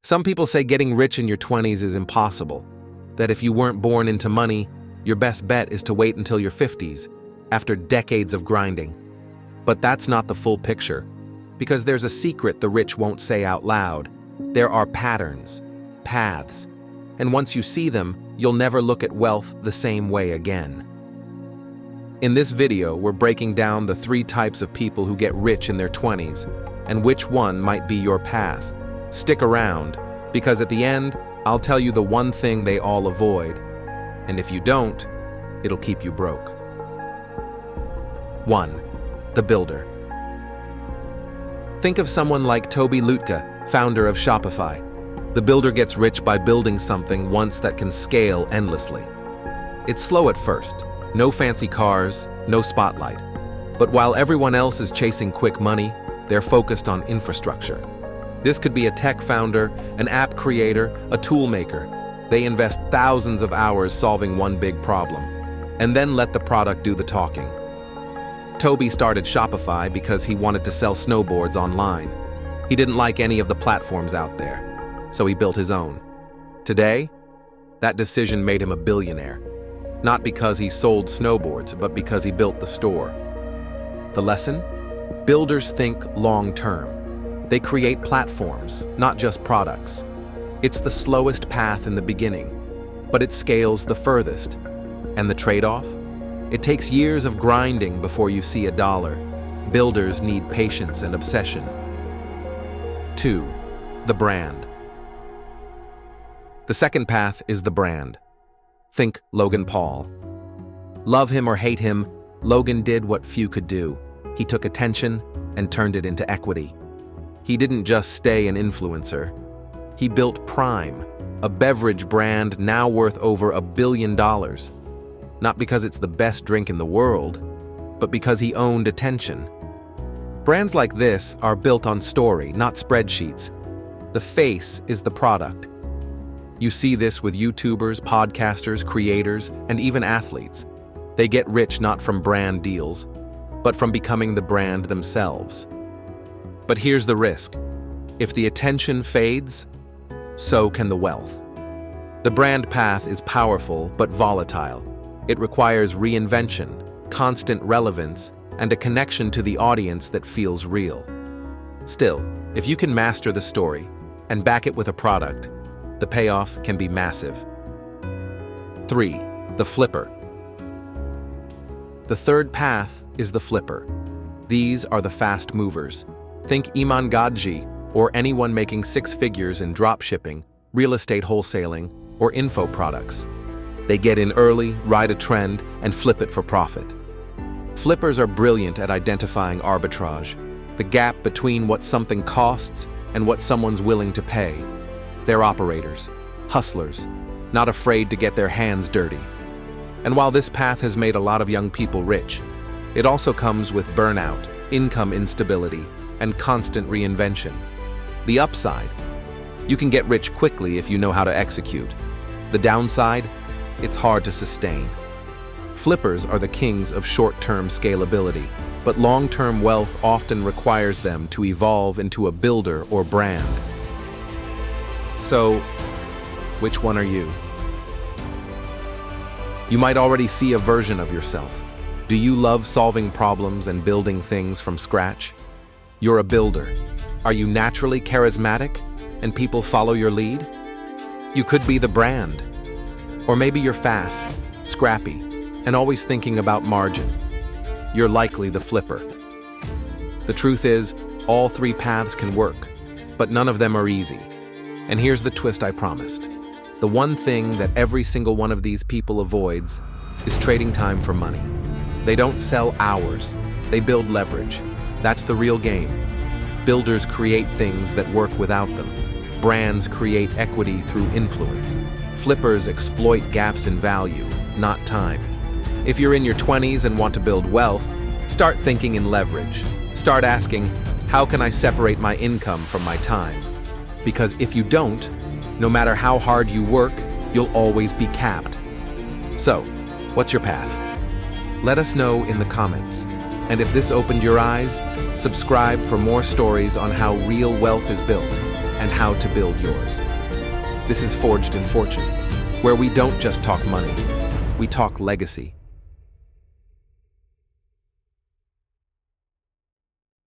Some people say getting rich in your 20s is impossible, that if you weren't born into money, your best bet is to wait until your 50s, after decades of grinding. But that's not the full picture, because there's a secret the rich won't say out loud. There are patterns, paths, and once you see them, you'll never look at wealth the same way again. In this video, we're breaking down the 3 types of people who get rich in their 20s, and which one might be your path. Stick around, because at the end, I'll tell you the one thing they all avoid, and if you don't, it'll keep you broke. 1. The builder. Think of someone like Toby Lütke, founder of Shopify. The builder gets rich by building something once that can scale endlessly. It's slow at first, no fancy cars, no spotlight. But while everyone else is chasing quick money, they're focused on infrastructure. This could be a tech founder, an app creator, a tool maker. They invest thousands of hours solving one big problem, and then let the product do the talking. Toby started Shopify because he wanted to sell snowboards online. He didn't like any of the platforms out there, so he built his own. Today, that decision made him a billionaire. Not because he sold snowboards, but because he built the store. The lesson? Builders think long-term. They create platforms, not just products. It's the slowest path in the beginning, but it scales the furthest. And the trade-off? It takes years of grinding before you see $1. Builders need patience and obsession. 2. The brand. The second path is the brand. Think Logan Paul. Love him or hate him, Logan did what few could do. He took attention and turned it into equity. He didn't just stay an influencer. He built Prime, a beverage brand now worth over $1 billion. Not because it's the best drink in the world, but because he owned attention. Brands like this are built on story, not spreadsheets. The face is the product. You see this with YouTubers, podcasters, creators, and even athletes. They get rich not from brand deals, but from becoming the brand themselves. But here's the risk. If the attention fades, so can the wealth. The brand path is powerful but volatile. It requires reinvention, constant relevance, and a connection to the audience that feels real. Still, if you can master the story and back it with a product, the payoff can be massive. 3. The flipper. The third path is the flipper. These are the fast movers. Think Iman Gadji, or anyone making 6 figures in dropshipping, real estate wholesaling, or info products. They get in early, ride a trend, and flip it for profit. Flippers are brilliant at identifying arbitrage, the gap between what something costs and what someone's willing to pay. They're operators, hustlers, not afraid to get their hands dirty. And while this path has made a lot of young people rich, it also comes with burnout, income instability, and constant reinvention. The upside? You can get rich quickly if you know how to execute. The downside? It's hard to sustain. Flippers are the kings of short-term scalability, but long-term wealth often requires them to evolve into a builder or brand. So, which one are you? You might already see a version of yourself. Do you love solving problems and building things from scratch? You're a builder. Are you naturally charismatic and people follow your lead? You could be the brand. Or maybe you're fast, scrappy, and always thinking about margin. You're likely the flipper. The truth is, all 3 paths can work, but none of them are easy. And here's the twist I promised. The one thing that every single one of these people avoids is trading time for money. They don't sell hours, they build leverage. That's the real game. Builders create things that work without them. Brands create equity through influence. Flippers exploit gaps in value, not time. If you're in your 20s and want to build wealth, start thinking in leverage. Start asking, how can I separate my income from my time? Because if you don't, no matter how hard you work, you'll always be capped. So, what's your path? Let us know in the comments. And if this opened your eyes, subscribe for more stories on how real wealth is built. and how to build yours. This is Forged in Fortune, where we don't just talk money, we talk legacy.